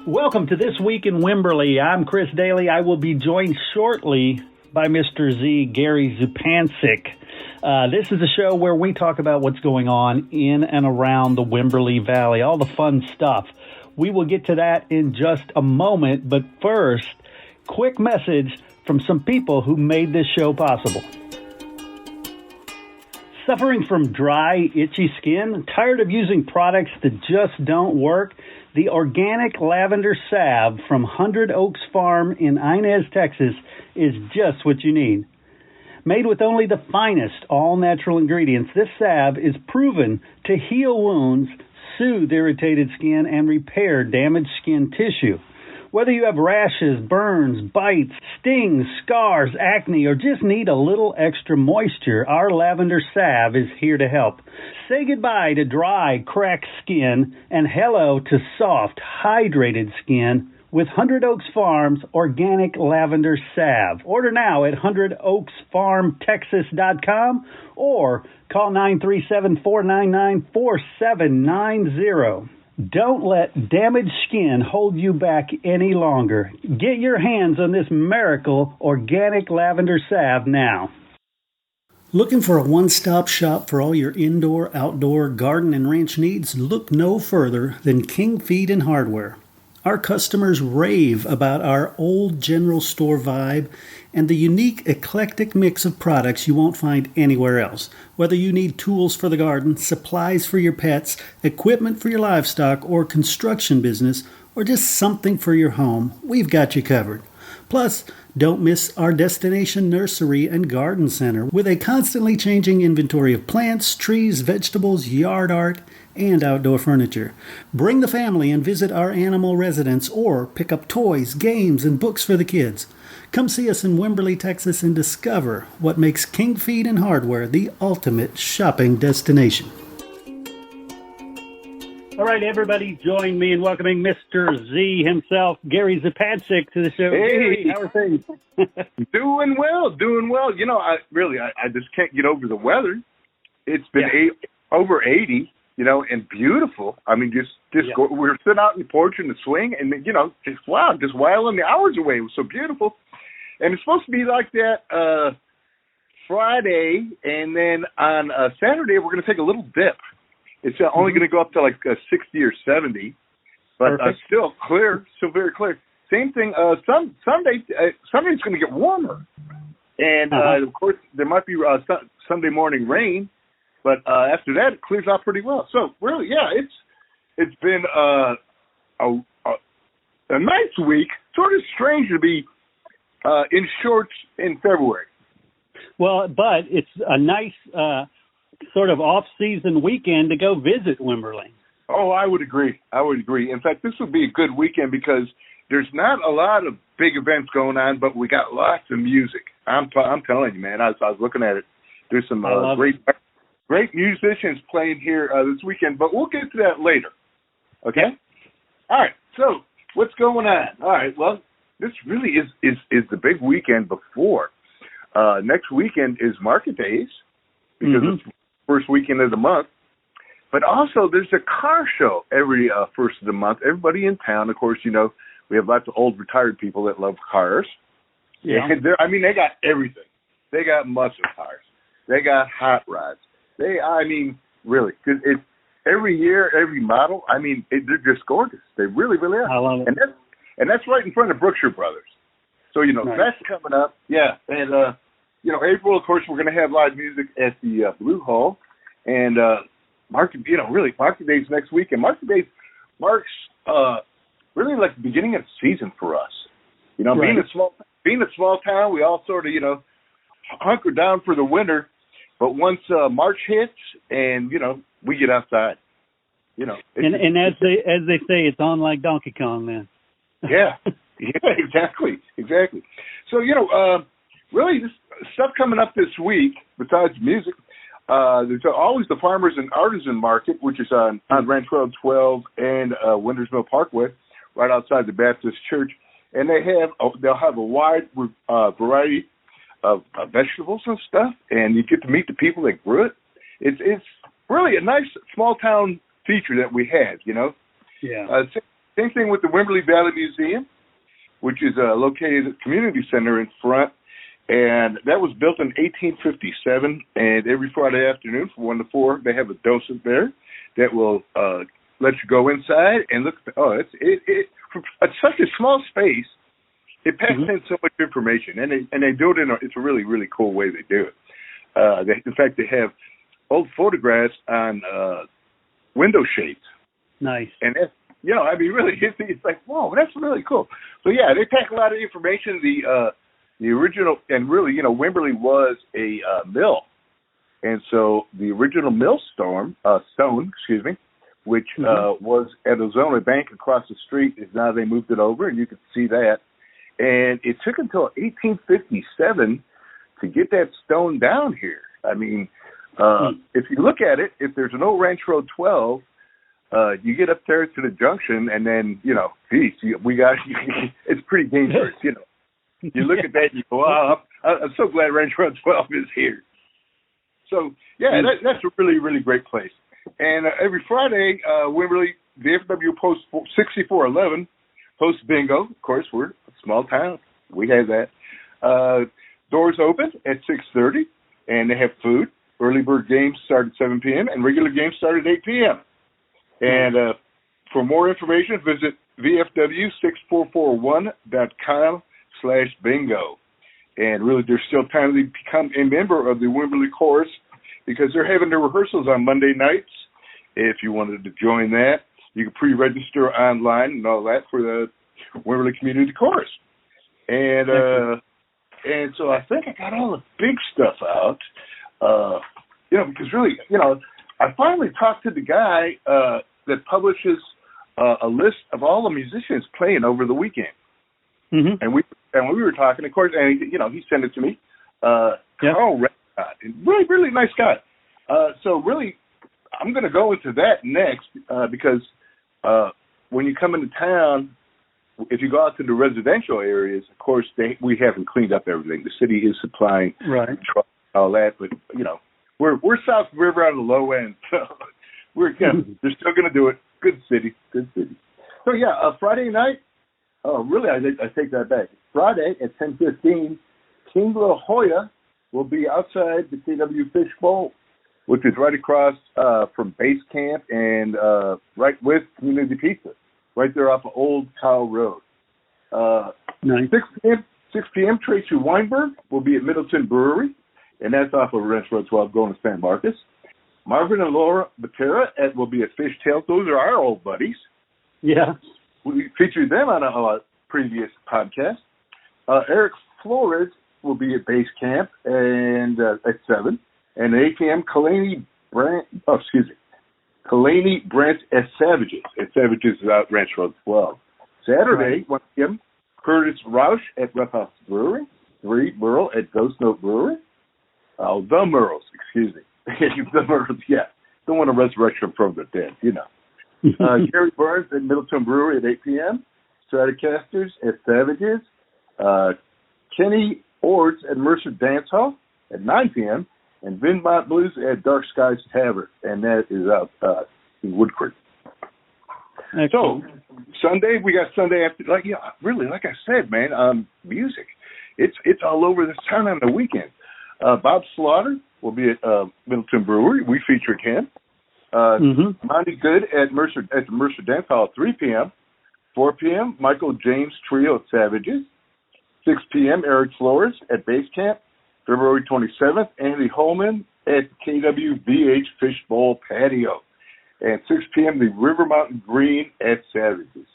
Welcome to This Week in Wimberley. I'm Chris Doelle. I will be joined shortly by Mr. Z, Gary Zupancic. This is a show where we talk about what's going on in and around the Wimberley Valley, all the fun stuff. We will get to that in just a moment, but first, quick message from some people who made this show possible. Suffering from dry, itchy skin? Tired of using products that just don't work? The organic lavender salve from 100 Oaks Farm in Inez, Texas is just what you need. Made with only the finest all-natural ingredients, this salve is proven to heal wounds, soothe irritated skin, and repair damaged skin tissue. Whether you have rashes, burns, bites, stings, scars, acne, or just need a little extra moisture, our lavender salve is here to help. Say goodbye to dry, cracked skin and hello to soft, hydrated skin with 100 Oaks Farm's organic lavender salve. Order now at 100oaksfarmtexas.com or call 937-499-4790. Don't let damaged skin hold you back any longer. Get your hands on this miracle organic lavender salve now. Looking for a one-stop shop for all your indoor, outdoor, garden, and ranch needs? Look no further than King Feed and Hardware. Our customers rave about our old general store vibe and the unique eclectic mix of products you won't find anywhere else. Whether you need tools for the garden, supplies for your pets, equipment for your livestock or construction business, or just something for your home, we've got you covered. Plus, don't miss our destination nursery and garden center with a constantly changing inventory of plants, trees, vegetables, yard art, and outdoor furniture. Bring the family and visit our animal residence or pick up toys, games, and books for the kids. Come see us in Wimberley, Texas and discover what makes King Feed and Hardware the ultimate shopping destination. All right, everybody, join me in welcoming Mr. Z himself, Gary Zupancic, to the show. Hey, Gary, how are things? doing well. You know, I just can't get over the weather. It's been over 80, you know, and beautiful. I mean, we're sitting out in the porch in the swing, and you know, just whiling the hours away. It was so beautiful, and it's supposed to be like that Friday, and then on Saturday we're going to take a little dip. It's only going to go up to like 60 or 70, but still clear, still very clear. Same thing. Sunday's going to get warmer, and of course there might be Sunday morning rain, but after that it clears out pretty well. So really, it's been a nice week. Sort of strange to be in shorts in February. Well, but it's a nice sort of off-season weekend to go visit Wimberley. Oh, I would agree. In fact, this would be a good weekend because there's not a lot of big events going on, but we got lots of music. I'm telling you, man. I was looking at it. There's some great musicians playing here this weekend, but we'll get to that later. Okay? All right. So what's going on? All right. Well, this really is the big weekend before. Next weekend is Market Days because it's the first weekend of the month. But also there's a car show every first of the month. Everybody in town, of course, you know, we have lots of old retired people that love cars. Yeah. And they got everything. They got muscle cars. They got hot rods. Really, because it's every year, every model. They're just gorgeous. They really, really are. I love it. And that's right in front of Brookshire Brothers. So, you know, that's coming up. Yeah. And, you know, April, of course, we're going to have live music at the Blue Hall. And Market Days next week. And Market Days marks really like the beginning of the season for us. You know, being a small town, we all sort of, you know, hunker down for the winter. But once March hits and, you know, we get outside, you know. And as they say, it's on like Donkey Kong then. Yeah, exactly. So, you know, really this stuff coming up this week, besides music, there's always the Farmers and Artisan Market, which is on Ranch Road 12 and Wintersville Parkway, right outside the Baptist Church. And they'll have a wide variety of vegetables and stuff, and you get to meet the people that grew it. It's really a nice small town feature that we had, you know. Yeah. Same thing with the Wimberley Valley Museum, which is located at the community center in front. And that was built in 1857. And every Friday afternoon from 1 to 4, they have a docent there that will let you go inside and look. It's such a small space. It packs in so much information, and they do it it's a really, really cool way they do it. In fact, they have old photographs on window shades. Nice. And that's, really, it's like, whoa, that's really cool. So yeah, they pack a lot of information. The original, and really, Wimberley was a mill, and so the original mill stone, which was at Ozona Bank across the street, is now they moved it over, and you can see that. And it took until 1857 to get that stone down here. I mean, if you look at it, if there's an old Ranch Road 12, you get up there to the junction, and then, it's pretty dangerous, You look at that and you go, wow, I'm so glad Ranch Road 12 is here. So, yeah, that's a really, really great place. And every Friday, Wimberley, the FW Post 6411 hosts bingo. Of course, we're a small town. We have that. Doors open at 6:30, and they have food. Early bird games start at 7 p.m., and regular games start at 8 p.m. And for more information, visit vfw6441.com/bingo. And really, there's still time to become a member of the Wimberley Chorus because they're having their rehearsals on Monday nights. If you wanted to join that, you can pre-register online and all that for the Wimberley Community Chorus. And so I think I got all the big stuff out, because really, I finally talked to the guy that publishes a list of all the musicians playing over the weekend. Mm-hmm. And we were talking, of course, and he sent it to me. Carl Redcott, really, really nice guy. So really, I'm going to go into that next because when you come into town, if you go out to the residential areas, of course, we haven't cleaned up everything. The city is supplying trucks and all that, but we're South River on the low end, so they're still going to do it. Good city. So Friday night. Oh, really? I take that back. Friday at 10:15, King La Jolla will be outside the KW Fish Bowl, which is right across from Base Camp and right with Community Pizza, right there off of Old Cow Road. Nice. 6 p.m. Tracy Weinberg will be at Middleton Brewery, and that's off of Ranch Road 12 going to San Marcos. Marvin and Laura Batera will be at Fishtail. Those are our old buddies. Yeah. We featured them on a previous podcast. Eric Flores will be at Base Camp and at 7. And at 8 p.m., Kalani Brant at Savages. At Savages is out Ranch Road 12. Saturday, 1 p.m., Curtis Roush at Rough House Brewery. 3, Merle at Ghost Note Brewery. The Merles, excuse me. The Merles, yeah. Don't want to resurrect them from the dead, Gary Burns at Middleton Brewery at 8 p.m. Stratocasters at Savages. Kenny Ords at Mercer Dance Hall at 9 p.m. And Vinmont Blues at Dark Skies Tavern, and that is out in Wood Creek. So Sunday, we got Sunday after, like I said, man, music. It's all over this town on the weekend. Bob Slaughter will be at Middleton Brewery. We featured him. Monty Good at the Mercer Dance Hall at 3 p.m. 4 p.m., Michael James Trio at Savages. 6 p.m., Eric Flores at Base Camp. February 27th, Andy Holman at KWVH Fish Bowl Patio. And 6 p.m., the River Mountain Green at Savages.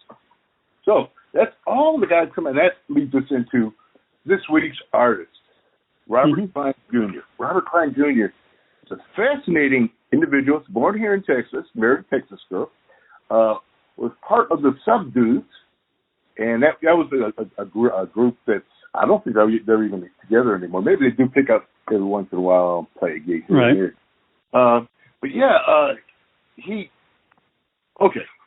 So that's all the guys coming. That leads us into this week's artist, Robert Cline Jr. Robert Cline Jr. is a fascinating individual. Born here in Texas, married a Texas girl. Was part of the Subdudes, and that was a group that's, I don't think they're even together anymore. Maybe they do pick up every once in a while and play a gig here and here. But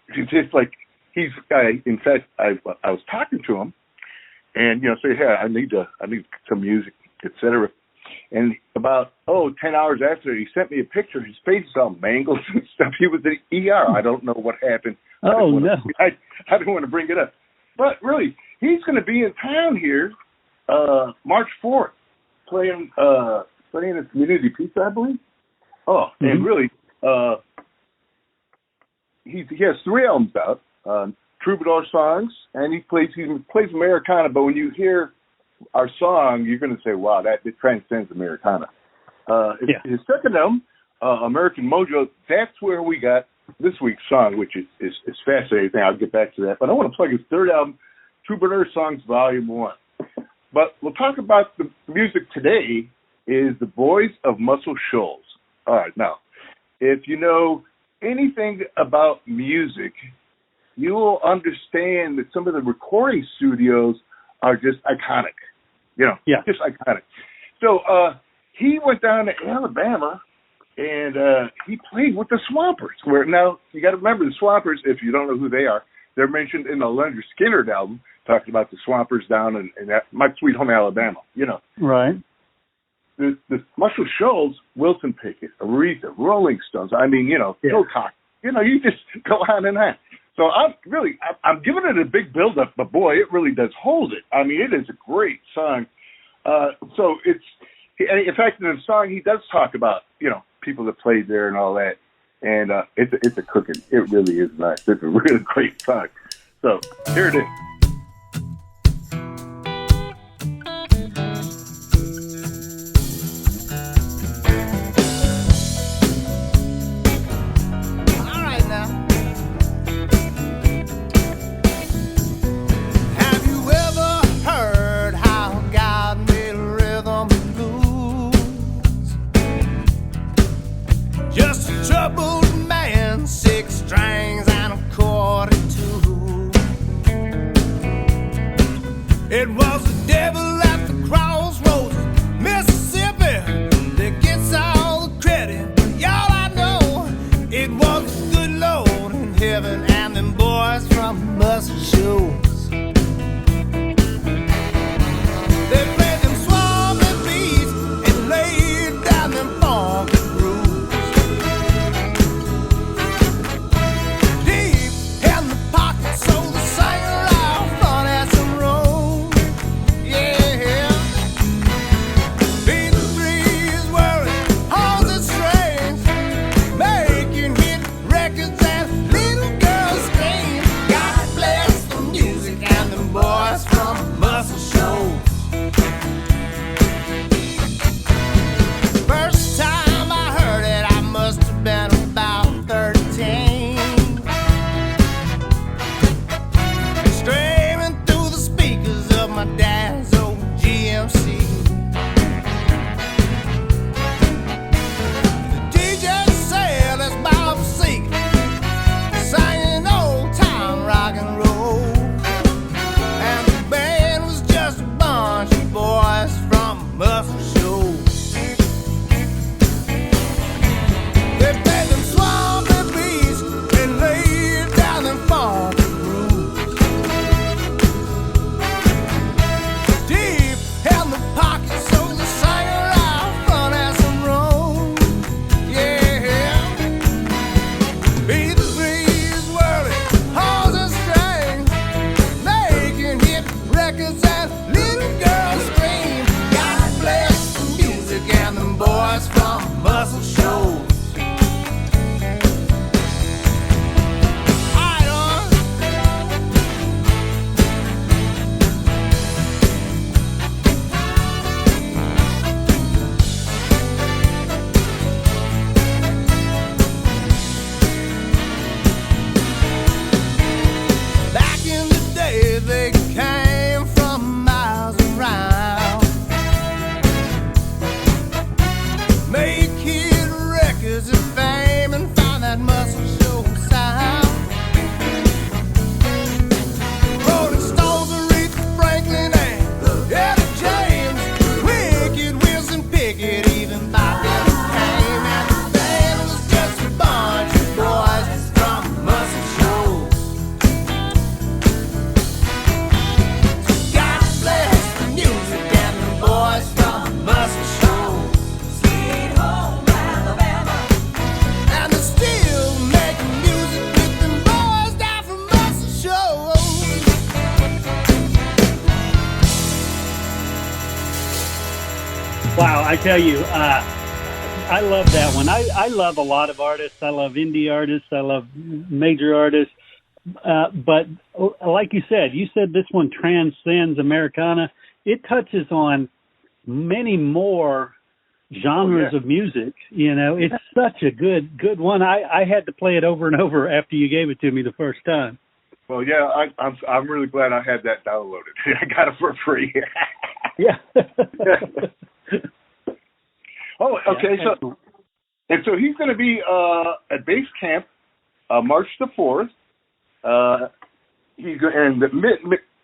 it's like in fact, I was talking to him, and say, hey, I need some music, etc. And about 10 hours after, he sent me a picture. His face is all mangled and stuff. He was in the ER. I don't know what happened. Oh, no. I don't want to bring it up. But really, he's going to be in town here March 4th, playing at Community Pizza, I believe. Oh, and really, he has 3 albums out, Troubadour songs, and he plays Americana. But when you hear our song, you're going to say, "Wow, that it transcends Americana." His second album, American Mojo, that's where we got this week's song, which is fascinating. I'll get back to that. But I want to plug his third album, Troubadour Songs Volume 1. But we'll talk about the music today is the Boys of Muscle Shoals. All right, now, if you know anything about music, you will understand that some of the recording studios are just iconic. Just iconic. So he went down to Alabama and he played with the Swampers. Now, you got to remember the Swampers, if you don't know who they are, they're mentioned in the Leonard Skinner album, talking about the Swampers down in My Sweet Home Alabama, Right. The Muscle Shoals, Wilson Pickett, Aretha, Rolling Stones, Bill Cox. You just go on and on. So I'm giving it a big build-up, but boy, it really does hold it. I mean, it is a great song. So in fact, in the song, he does talk about, people that played there and all that. And it's a cooking. It really is nice. It's a really great song. So here it is. It was the devil at the crossroads, Mississippi, that gets all the credit. But y'all, I know it was the good Lord in heaven and them boys from Muscle Shoals. They played them swampy beats and laid down them funky grooves. Deep in the pocket, so the singer out front had some room. Making hit records and little girls scream. God bless the music. I tell you, I love that one. I love a lot of artists. I love indie artists. I love major artists. But like you said this one transcends Americana. It touches on many more genres of music. You know, it's such a good one. I had to play it over and over after you gave it to me the first time. Well, yeah, I'm really glad I had that downloaded. I got it for free. Yeah. Oh, okay. So he's going to be at base camp March the 4th.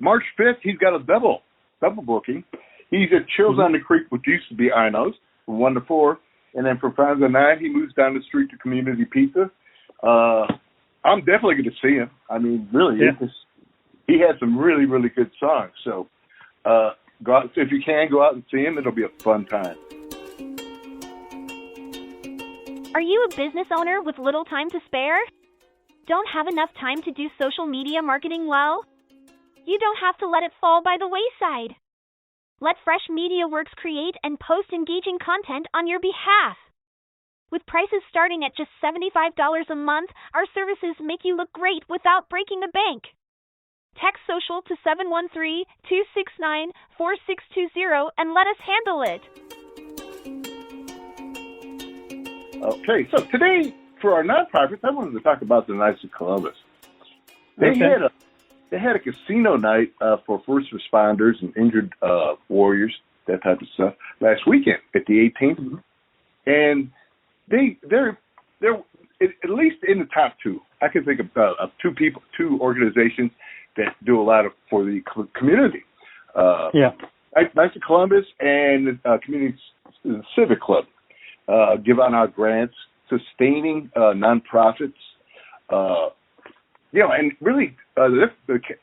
March 5th, he's got a double booking. He's at Chills on the Creek, which used to be Ino's, from 1 to 4. And then from 5 to 9, he moves down the street to Community Pizza. I'm definitely going to see him. I mean, really, he has some really, really good songs. So go out, if you can, go out and see him. It'll be a fun time. Are you a business owner with little time to spare? Don't have enough time to do social media marketing well? You don't have to let it fall by the wayside. Let Fresh MediaWorks create and post engaging content on your behalf. With prices starting at just $75 a month, our services make you look great without breaking the bank. Text social to 713-269-4620 and let us handle it. Okay, so today, for our nonprofits, I wanted to talk about the Knights of Columbus. They had a casino night for first responders and injured warriors, that type of stuff, last weekend at the 18th. Mm-hmm. And they're at least in the top two. I can think of two organizations that do a lot for the community. Knights of Columbus and Community Civic Club. Give out our grants, sustaining nonprofits, and really the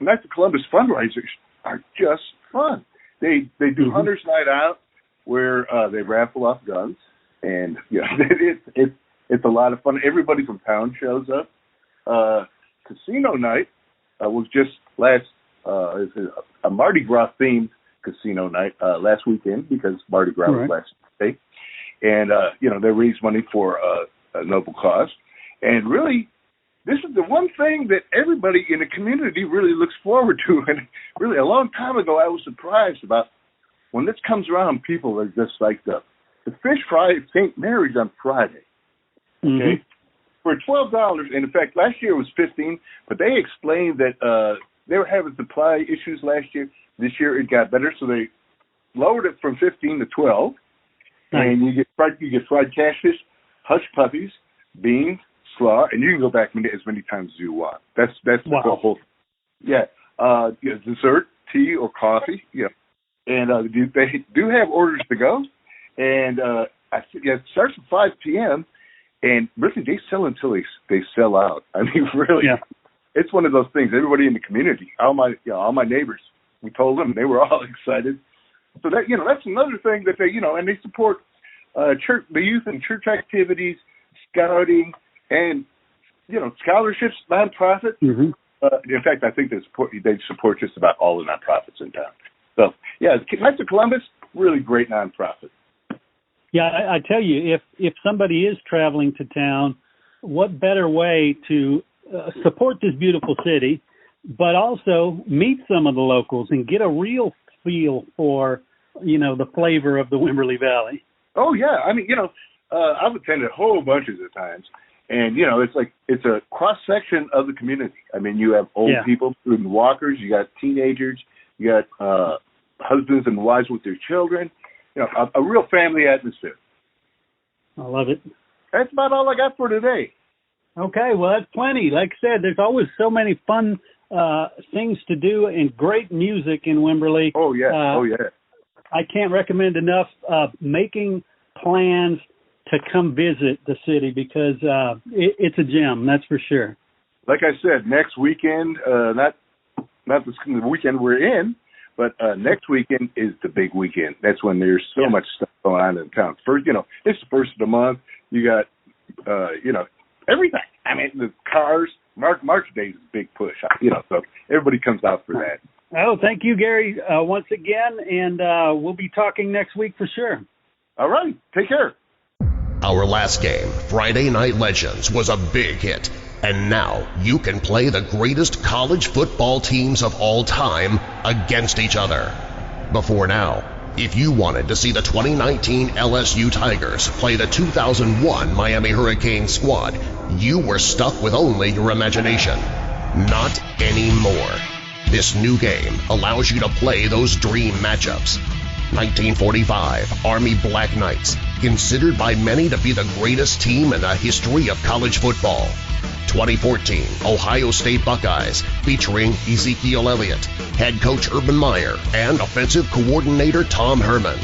Knights of Columbus fundraisers are just fun. They do Hunters Night Out where they raffle off guns, and it's a lot of fun. Everybody from town shows up. Casino night was just a Mardi Gras themed casino night last weekend because Mardi Gras was last day. And, they raise money for a noble cause. And really, this is the one thing that everybody in the community really looks forward to. And really, a long time ago, I was surprised about when this comes around, people are just like the fish fry at St. Mary's on Friday. Okay? For $12, and in fact, last year it was $15, but they explained that they were having supply issues last year. This year it got better, so they lowered it from $15 to $12. And you get fried catfish, hush puppies, beans, slaw, and you can go back as many times as you want. That's the whole. Dessert, tea or coffee. Yeah, and they do have orders to go, and it starts at 5 p.m. and really they sell until they sell out. I mean, really, it's one of those things. Everybody in the community, all my neighbors, we told them, they were all excited. So that that's another thing that they and they support church, the youth and church activities, scouting, and scholarships, nonprofits. In fact, I think they support just about all the nonprofits in town. So Knights of Columbus, really great nonprofit. Yeah, I tell you, if somebody is traveling to town, what better way to support this beautiful city, but also meet some of the locals and get a real feel for the flavor of the Wimberley Valley. Oh yeah, I mean I've attended a whole bunch of times, and it's a cross section of the community. I mean, you have old people, student walkers, you got teenagers, you got husbands and wives with their children. A real family atmosphere. I love it. That's about all I got for today. Okay, well that's plenty. Like I said, there's always so many fun things to do and great music in Wimberley. Oh yeah. I can't recommend enough making plans to come visit the city because it's a gem, that's for sure. Like I said, next weekend, not the weekend we're in, but next weekend is the big weekend. That's when there's so much stuff going on in town. First, it's the first of the month. You got, everything. I mean, the cars. March Day is a big push, so everybody comes out for that. Oh, thank you, Gary, once again, and we'll be talking next week for sure. All right. Take care. Our last game, Friday Night Legends, was a big hit. And now you can play the greatest college football teams of all time against each other. Before now, if you wanted to see the 2019 LSU Tigers play the 2001 Miami Hurricanes squad, you were stuck with only your imagination. Not anymore. This new game allows you to play those dream matchups. 1945 Army Black Knights, considered by many to be the greatest team in the history of college football. 2014 Ohio State Buckeyes, featuring Ezekiel Elliott, head coach Urban Meyer, and offensive coordinator Tom Herman.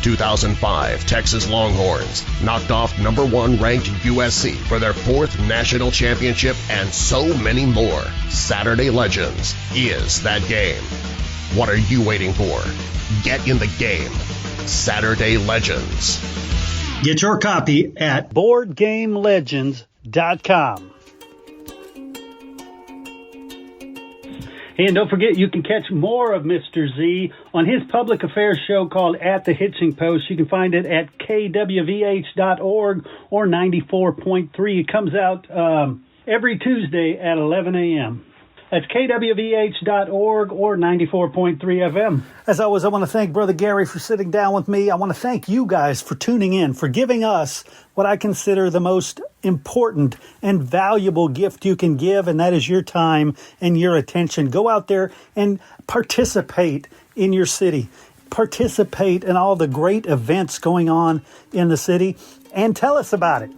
2005 Texas Longhorns knocked off number 1 ranked USC for their 4th national championship, and so many more. Saturday Legends is that game. What are you waiting for? Get in the game. Saturday Legends. Get your copy at BoardGameLegends.com. And don't forget, you can catch more of Mr. Z on his public affairs show called At the Hitching Post. You can find it at kwvh.org or 94.3. It comes out every Tuesday at 11 a.m. That's kwvh.org or 94.3 FM. As always, I want to thank Brother Gary for sitting down with me. I want to thank you guys for tuning in, for giving us what I consider the most important and valuable gift you can give, and that is your time and your attention. Go out there and participate in your city. Participate in all the great events going on in the city, and tell us about it.